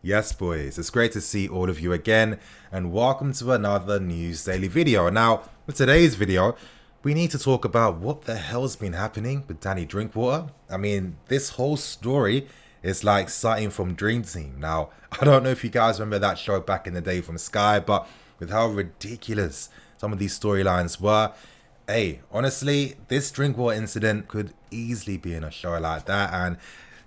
Yes, boys, it's great to see all of you again, and welcome to another News Daily video. Now, with today's video, we need to talk about what the hell's been happening with Danny Drinkwater. I mean, this whole story is like something from Dream Team. Now, I don't know if you guys remember that show back in the day from Sky, but with how ridiculous some of these storylines were, hey, honestly, this Drinkwater incident could easily be in a show like that, and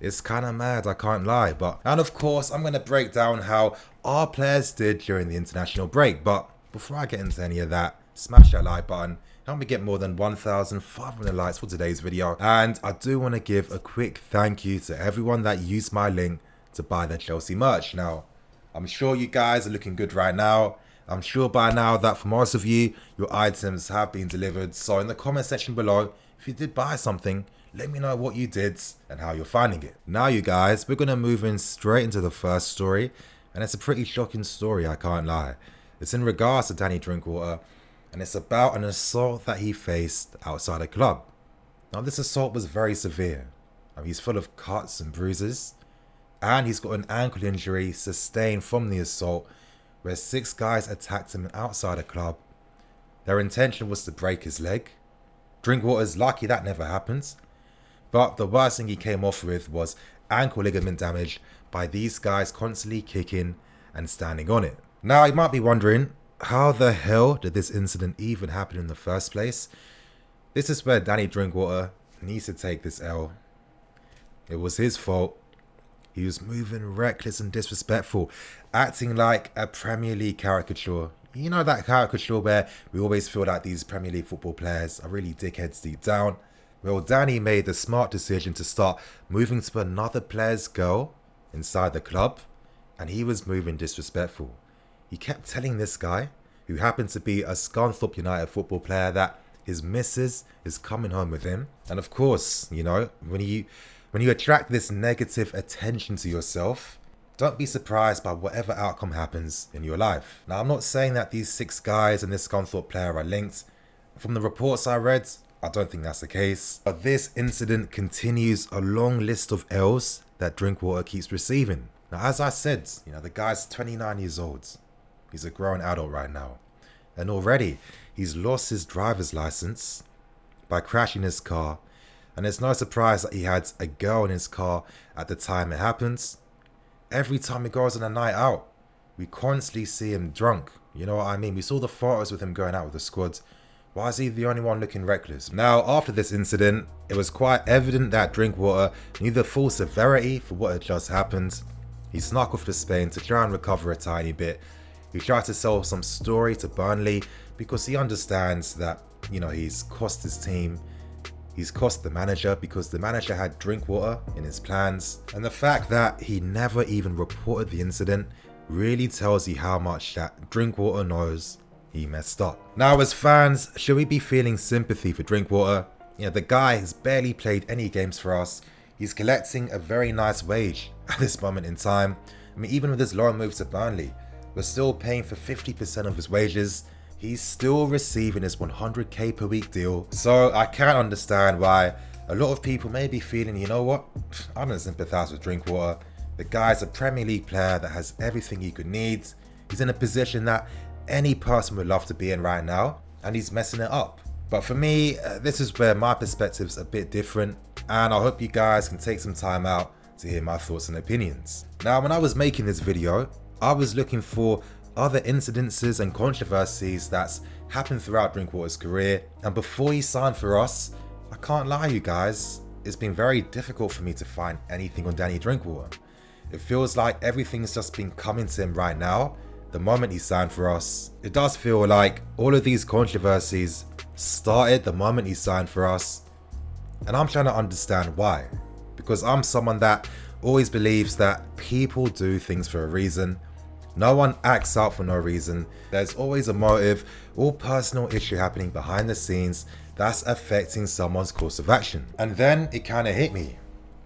it's kind of mad, I can't lie. And of course, I'm going to break down how our players did during the international break. But before I get into any of that, smash that like button. Help me get more than 1,500 likes for today's video. And I do want to give a quick thank you to everyone that used my link to buy the Chelsea merch. Now, I'm sure you guys are looking good right now. I'm sure by now that for most of you, your items have been delivered. So in the comment section below, if you did buy something, let me know what you did and how you're finding it. Now, you guys, we're going to move in straight into the first story. And it's a pretty shocking story, I can't lie. It's in regards to Danny Drinkwater. And it's about an assault that he faced outside a club. Now, this assault was very severe. He's full of cuts and bruises. And he's got an ankle injury sustained from the assault, where 6 guys attacked him outside a club. Their intention was to break his leg. Drinkwater's lucky that never happened. But the worst thing he came off with was ankle ligament damage by these guys constantly kicking and standing on it. Now, you might be wondering, how the hell did this incident even happen in the first place? This is where Danny Drinkwater needs to take this L. It was his fault. He was moving reckless and disrespectful, acting like a Premier League caricature. You know that caricature where we always feel like these Premier League football players are really dickheads deep down? Well, Danny made the smart decision to start moving to another player's girl inside the club, and he was moving disrespectful. He kept telling this guy, who happened to be a Scunthorpe United football player, that his missus is coming home with him. And of course, you know, when you attract this negative attention to yourself, don't be surprised by whatever outcome happens in your life. Now, I'm not saying that these 6 guys and this Scunthorpe player are linked. From the reports I read, I don't think that's the case. But this incident continues a long list of L's that Drinkwater keeps receiving. Now, as I said, you know, the guy's 29 years old. He's a grown adult right now. And already, he's lost his driver's license by crashing his car. And it's no surprise that he had a girl in his car at the time it happens. Every time he goes on a night out, we constantly see him drunk. You know what I mean? We saw the photos with him going out with the squad. Why is he the only one looking reckless? Now, after this incident, it was quite evident that Drinkwater knew the full severity for what had just happened. He snuck off to Spain to try and recover a tiny bit. He tried to sell some story to Burnley because he understands that, you know, he's cost his team. He's cost the manager because the manager had Drinkwater in his plans. And the fact that he never even reported the incident really tells you how much that Drinkwater knows he messed up. Now, as fans, should we be feeling sympathy for Drinkwater? You know, the guy has barely played any games for us. He's collecting a very nice wage at this moment in time. I mean, even with his loan move to Burnley, we're still paying for 50% of his wages. He's still receiving his 100k per week deal. So I can't understand why a lot of people may be feeling, you know what? I don't sympathize with Drinkwater. The guy's a Premier League player that has everything he could need. He's in a position that any person would love to be in right now, and he's messing it up. But for me, this is where my perspective's a bit different, and I hope you guys can take some time out to hear my thoughts and opinions. Now, when I was making this video, I was looking for other incidences and controversies that's happened throughout Drinkwater's career, and before he signed for us, I can't lie you guys, it's been very difficult for me to find anything on Danny Drinkwater. It feels like everything's just been coming to him right now, the moment he signed for us. It does feel like all of these controversies started the moment he signed for us, and I'm trying to understand why. Because I'm someone that always believes that people do things for a reason. No one acts out for no reason. There's always a motive or personal issue happening behind the scenes that's affecting someone's course of action. And then it kind of hit me.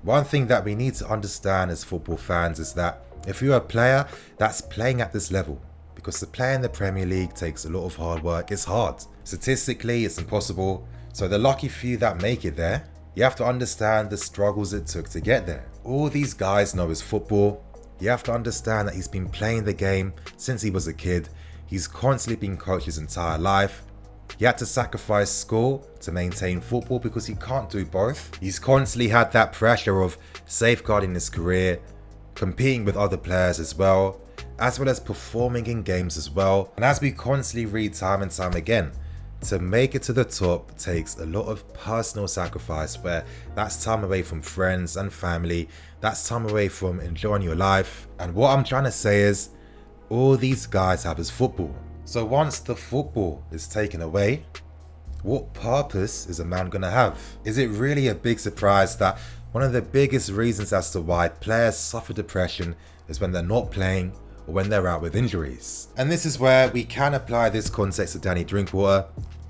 One thing that we need to understand as football fans is that if you're a player that's playing at this level, because to play in the Premier League takes a lot of hard work, it's hard. Statistically, it's impossible. So the lucky few that make it there, you have to understand the struggles it took to get there. All these guys know is football. You have to understand that he's been playing the game since he was a kid. He's constantly been coached his entire life. He had to sacrifice school to maintain football because he can't do both. He's constantly had that pressure of safeguarding his career, competing with other players as well as performing in games as well. And as we constantly read time and time again, to make it to the top takes a lot of personal sacrifice, where that's time away from friends and family, that's time away from enjoying your life. And what I'm trying to say is, all these guys have is football. So once the football is taken away, what purpose is a man gonna have? Is it really a big surprise that one of the biggest reasons as to why players suffer depression is when they're not playing or when they're out with injuries? And this is where we can apply this context to Danny Drinkwater.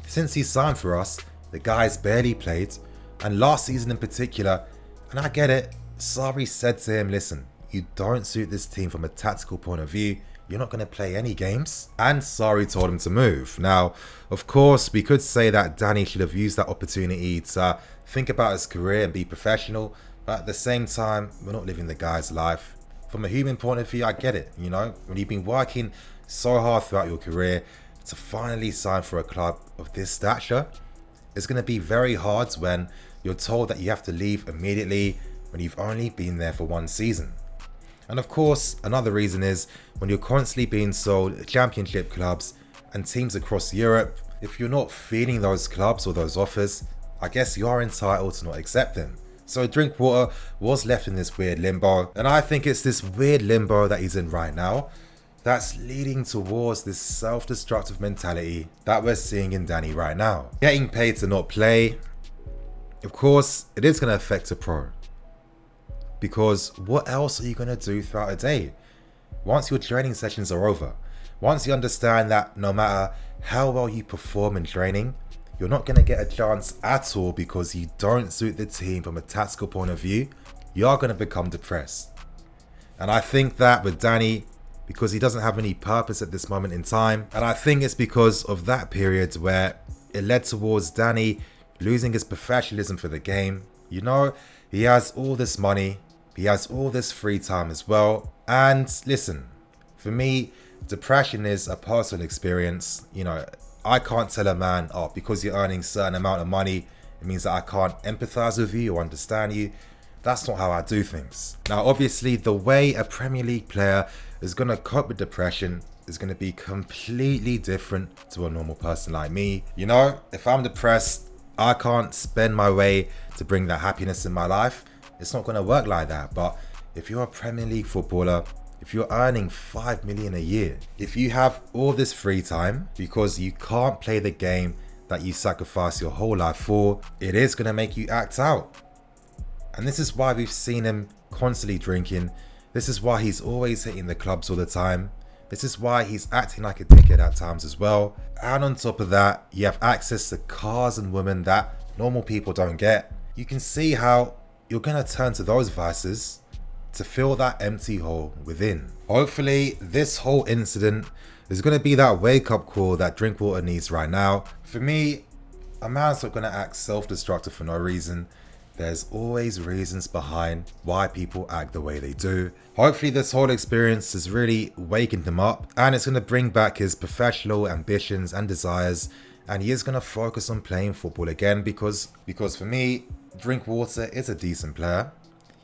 Since he signed for us, the guy's barely played, and last season in particular, and I get it, Sarri said to him, listen, you don't suit this team from a tactical point of view, you're not going to play any games. And Sarri told him to move. Now, of course, we could say that Danny should have used that opportunity to think about his career and be professional, but at the same time, we're not living the guy's life. From a human point of view, I get it, you know, when you've been working so hard throughout your career, to finally sign for a club of this stature, it's going to be very hard when you're told that you have to leave immediately when you've only been there for one season. And of course, another reason is when you're constantly being sold championship clubs and teams across Europe, if you're not feeding those clubs or those offers, I guess you are entitled to not accept them. So Drinkwater was left in this weird limbo, and I think it's this weird limbo that he's in right now that's leading towards this self-destructive mentality that we're seeing in Danny right now. Getting paid to not play, of course, it is going to affect a pro. Because what else are you going to do throughout a day? Once your training sessions are over, once you understand that no matter how well you perform in training, you're not going to get a chance at all because you don't suit the team from a tactical point of view, you are going to become depressed. And I think that with Danny, because he doesn't have any purpose at this moment in time, and I think it's because of that period where it led towards Danny losing his professionalism for the game. You know, he has all this money, he has all this free time as well. And listen, for me, depression is a personal experience. You know, I can't tell a man, oh, because you're earning a certain amount of money, it means that I can't empathize with you or understand you. That's not how I do things. Now, obviously, the way a Premier League player is going to cope with depression is going to be completely different to a normal person like me. You know, if I'm depressed, I can't spend my way to bring that happiness in my life. It's not going to work like that. But if you're a Premier League footballer, if you're earning 5 million a year, if you have all this free time because you can't play the game that you sacrifice your whole life for, it is going to make you act out. And this is why we've seen him constantly drinking. This is why he's always hitting the clubs all the time. This is why he's acting like a dickhead at times as well. And on top of that, you have access to cars and women that normal people don't get. You can see how you're going to turn to those vices to fill that empty hole within. Hopefully, this whole incident is going to be that wake-up call that Drinkwater needs right now. For me, a man's not going to act self-destructive for no reason. There's always reasons behind why people act the way they do. Hopefully this whole experience has really wakened him up, and it's going to bring back his professional ambitions and desires, and he is going to focus on playing football again because for me, Drinkwater is a decent player.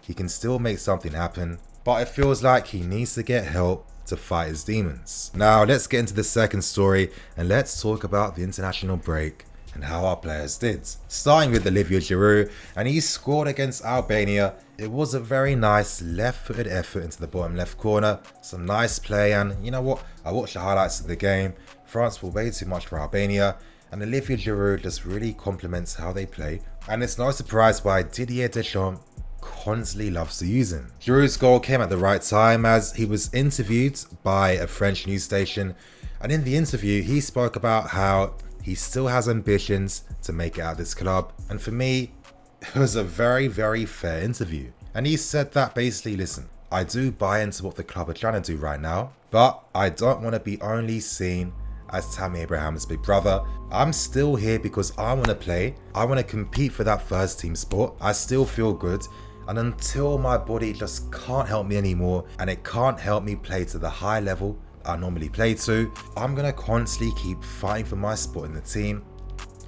He can still make something happen, but it feels like he needs to get help to fight his demons. Now let's get into the second story and let's talk about the international break and how our players did. Starting with Olivier Giroud, and he scored against Albania. It was a very nice left-footed effort into the bottom left corner. Some nice play, and you know what? I watched the highlights of the game. France were way too much for Albania, and Olivier Giroud just really complements how they play. And it's no surprise why Didier Deschamps constantly loves to use him. Giroud's goal came at the right time as he was interviewed by a French news station, and in the interview he spoke about how he still has ambitions to make it out of this club. And for me, it was a very, very fair interview. And he said that basically, listen, I do buy into what the club are trying to do right now, but I don't want to be only seen as Tammy Abraham's big brother. I'm still here because I want to play. I want to compete for that first team spot. I still feel good. And until my body just can't help me anymore and it can't help me play to the high level I normally play to, I'm gonna constantly keep fighting for my spot in the team.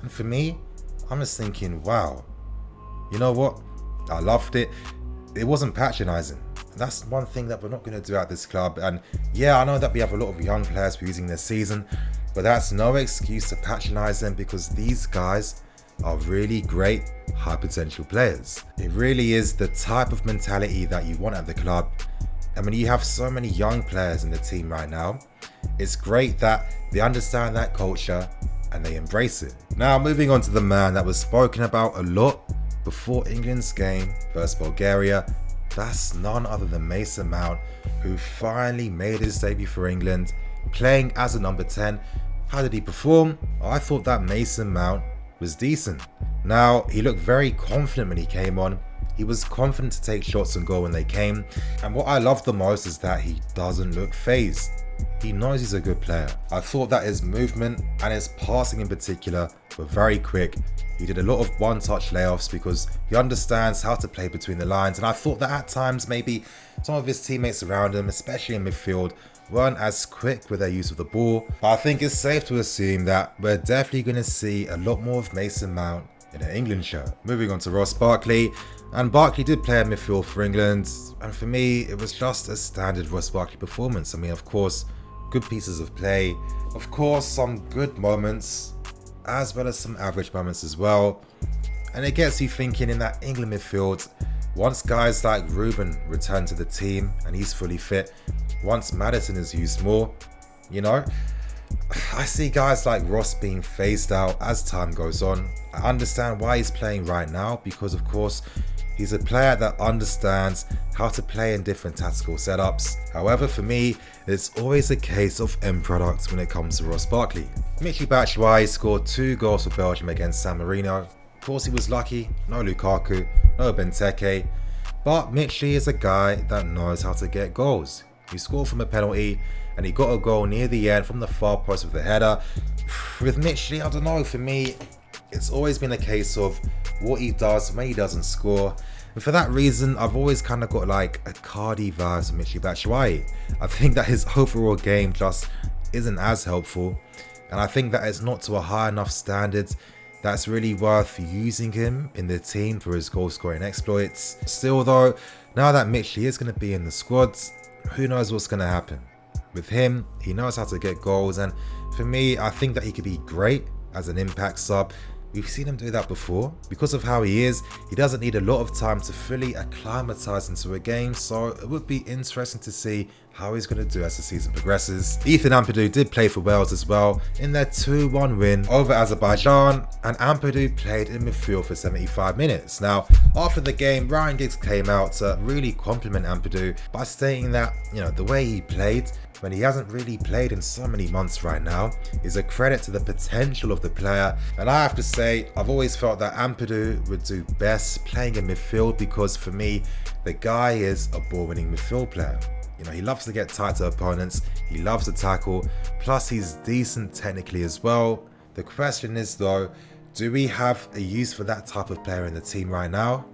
And for me, I'm just thinking, wow, you know what? I loved it. It wasn't patronizing. That's one thing that we're not going to do at this club. And yeah, I know that we have a lot of young players using this season, but that's no excuse to patronize them, because these guys are really great, high potential players. It really is the type of mentality that you want at the club. And when you have so many young players in the team right now, it's great that they understand that culture and they embrace it. Now, moving on to the man that was spoken about a lot before England's game versus Bulgaria, that's none other than Mason Mount, who finally made his debut for England, playing as a number 10. How did he perform? I thought that Mason Mount was decent. Now, he looked very confident when he came on. He was confident to take shots and goal when they came. And what I love the most is that he doesn't look phased. He knows he's a good player. I thought that his movement and his passing in particular were very quick. He did a lot of one-touch layoffs because he understands how to play between the lines. And I thought that at times maybe some of his teammates around him, especially in midfield, weren't as quick with their use of the ball. But I think it's safe to assume that we're definitely going to see a lot more of Mason Mount in an England shirt. Moving on to Ross Barkley. And Barkley did play in midfield for England. And for me, it was just a standard Ross Barkley performance. I mean, of course, good pieces of play. Of course, some good moments, as well as some average moments as well. And it gets you thinking in that England midfield, once guys like Ruben return to the team and he's fully fit, once Maddison is used more, you know, I see guys like Ross being phased out as time goes on. I understand why he's playing right now, because of course, he's a player that understands how to play in different tactical setups. However, for me, it's always a case of end products when it comes to Ross Barkley. Michy Batshuayi scored 2 goals for Belgium against San Marino. Of course, he was lucky. No Lukaku, no Benteke. But Michy is a guy that knows how to get goals. He scored from a penalty and he got a goal near the end from the far post with a header. With Michy, I don't know, for me, it's always been a case of what he does when he doesn't score. And for that reason, I've always kind of got like a Cardi vibes with Michy Batshuayi. I think that his overall game just isn't as helpful. And I think that it's not to a high enough standard that's really worth using him in the team for his goal scoring exploits. Still though, now that Michy is going to be in the squads, who knows what's going to happen. With him, he knows how to get goals, and for me, I think that he could be great as an impact sub. We've seen him do that before. Because of how he is, he doesn't need a lot of time to fully acclimatize into a game, so it would be interesting to see how he's going to do as the season progresses. Ethan Ampadu did play for Wales as well in their 2-1 win over Azerbaijan, and Ampadu played in midfield for 75 minutes. Now, after the game, Ryan Giggs came out to really compliment Ampadu by stating that, you know, the way he played when he hasn't really played in so many months right now is a credit to the potential of the player. And I have to say, I've always felt that Ampadu would do best playing in midfield, because for me, the guy is a ball-winning midfield player. You know, he loves to get tight to opponents, he loves to tackle, plus he's decent technically as well. The question is though, do we have a use for that type of player in the team right now?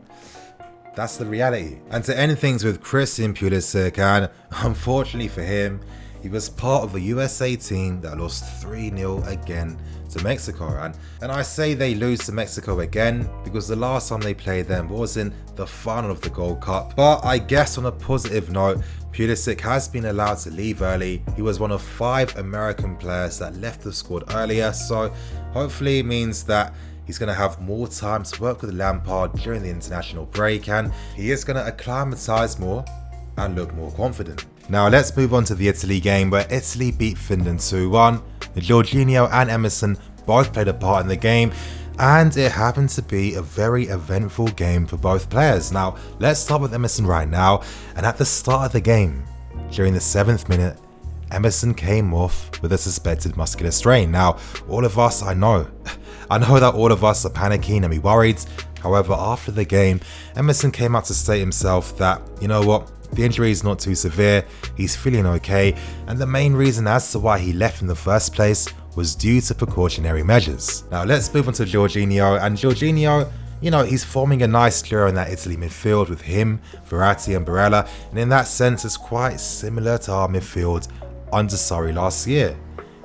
That's the reality. And to end things with Christian Pulisic, and unfortunately for him, he was part of the USA team that lost 3-0 again to Mexico. And I say they lose to Mexico again because the last time they played them was in the final of the Gold Cup. But I guess on a positive note, Pulisic has been allowed to leave early. He was one of 5 American players that left the squad earlier, so hopefully it means that he's going to have more time to work with Lampard during the international break, and he is going to acclimatise more and look more confident. Now let's move on to the Italy game, where Italy beat Finland 2-1. Jorginho and Emerson both played a part in the game, and it happened to be a very eventful game for both players. Now let's start with Emerson right now, and at the start of the game, during the 7th minute, Emerson came off with a suspected muscular strain. Now all of us, I know that all of us are panicking and we worried. However, after the game, Emerson came out to state himself that, you know what, the injury is not too severe, he's feeling okay, and the main reason as to why he left in the first place was due to precautionary measures. Now let's move on to Jorginho, and Jorginho, he's forming a nice trio in that Italy midfield with him, Verratti and Barella, and in that sense it's quite similar to our midfield under Sarri last year.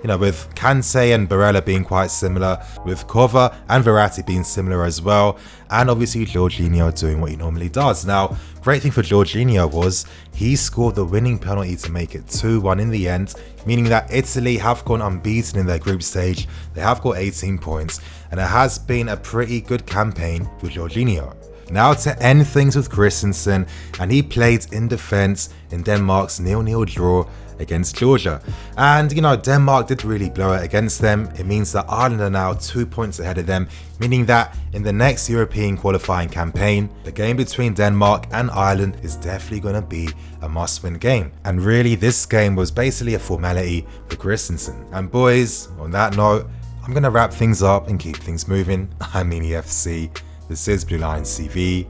With Kante and Barella being quite similar, with Kova and Verratti being similar as well, and obviously Jorginho doing what he normally does. Now, great thing for Jorginho was he scored the winning penalty to make it 2-1 in the end, meaning that Italy have gone unbeaten in their group stage. They have got 18 points, and it has been a pretty good campaign with Jorginho. Now to end things with Christensen, and he played in defence in Denmark's 0-0 draw against Georgia. And Denmark did really blow it against them. It means that Ireland are now 2 points ahead of them, meaning that in the next European qualifying campaign, the game between Denmark and Ireland is definitely going to be a must-win game. And really, this game was basically a formality for Christensen. And boys, on that note, I'm going to wrap things up and keep things moving. I'm EFC. This is Blue Line CV,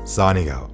signing out.